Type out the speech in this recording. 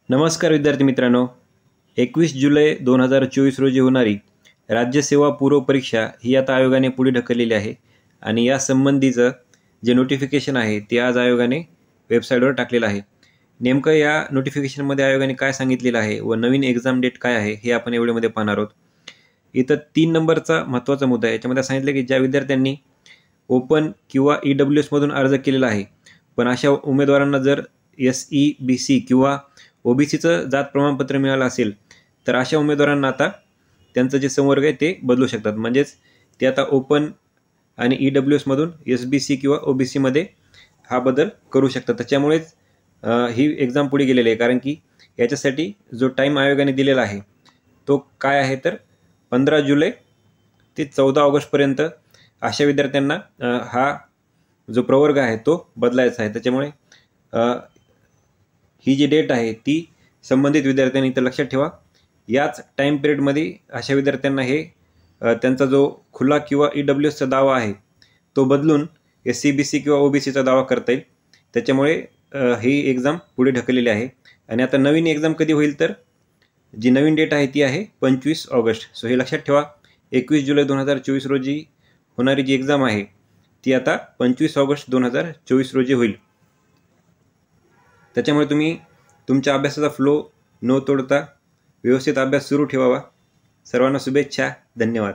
नमस्कार विद्यार्थी मित्रांनो, 21 जुलै 2024 रोजी होणारी राज्यसेवा पूर्व परीक्षा ही आता आयोगाने पुढे ढकललेली आहे आणि या संबंधीचं जे नोटिफिकेशन आहे ते आज आयोगाने वेबसाईटवर टाकलेलं आहे। नेमकं या नोटिफिकेशनमध्ये आयोगाने काय सांगितलेलं आहे व नवीन एक्झाम डेट काय आहे हे आपण या व्हिडिओमध्ये पाहणार आहोत। इथं 3 नंबरचा महत्त्वाचा मुद्दा आहे। याच्यामध्ये सांगितलं की ज्या विद्यार्थ्यांनी ओपन किंवा EWS मधून अर्ज केलेला आहे, पण अशा उमेदवारांना जर SEBC किंवा OBCचं जात प्रमाणपत्र मिळालं असेल तर अशा उमेदवारांना आता त्यांचं जे संवर्ग आहे ते बदलू शकतात। म्हणजेच ते आता ओपन आणि EWS मधून SBC किंवा OBC मध्ये हा बदल करू शकतात। त्याच्यामुळेच ही एक्झाम पुढे गेलेली आहे, कारण की याच्यासाठी जो टाइम आयोगाने दिलेला आहे तो काय आहे तर 15 जुलै ते 14 ऑगस्ट पर्यंत अशा विद्यार्थ्यांना हा जो प्रवर्ग आहे तो बदलायचा आहे। त्याच्यामुळे ही जी डेट आहे ती संबंधित विद्यार्थ्यांनी इथं लक्षात ठेवा। याच टाइम पिरियडमध्ये अशा विद्यार्थ्यांना हे त्यांचा जो खुला किंवा EWSचा दावा आहे तो बदलून SEBC किंवा OBCचा दावा करता येईल। त्याच्यामुळे ही एक्झाम पुढे ढकललेली आहे आणि आता नवीन एक्झाम कधी होईल तर जी नवीन डेट आहे ती आहे 25 ऑगस्ट। सो हे लक्षात ठेवा, 21 जुलै 2024 रोजी होणारी जी एक्झाम आहे ती आता 25 ऑगस्ट 2024 रोजी होईल। त्याच्यामुळे तुम्ही तुमच्या अभ्यासाचा फ्लो न तोडता व्यवस्थित अभ्यास सुरू ठेवावा। सर्वांना शुभेच्छा, धन्यवाद।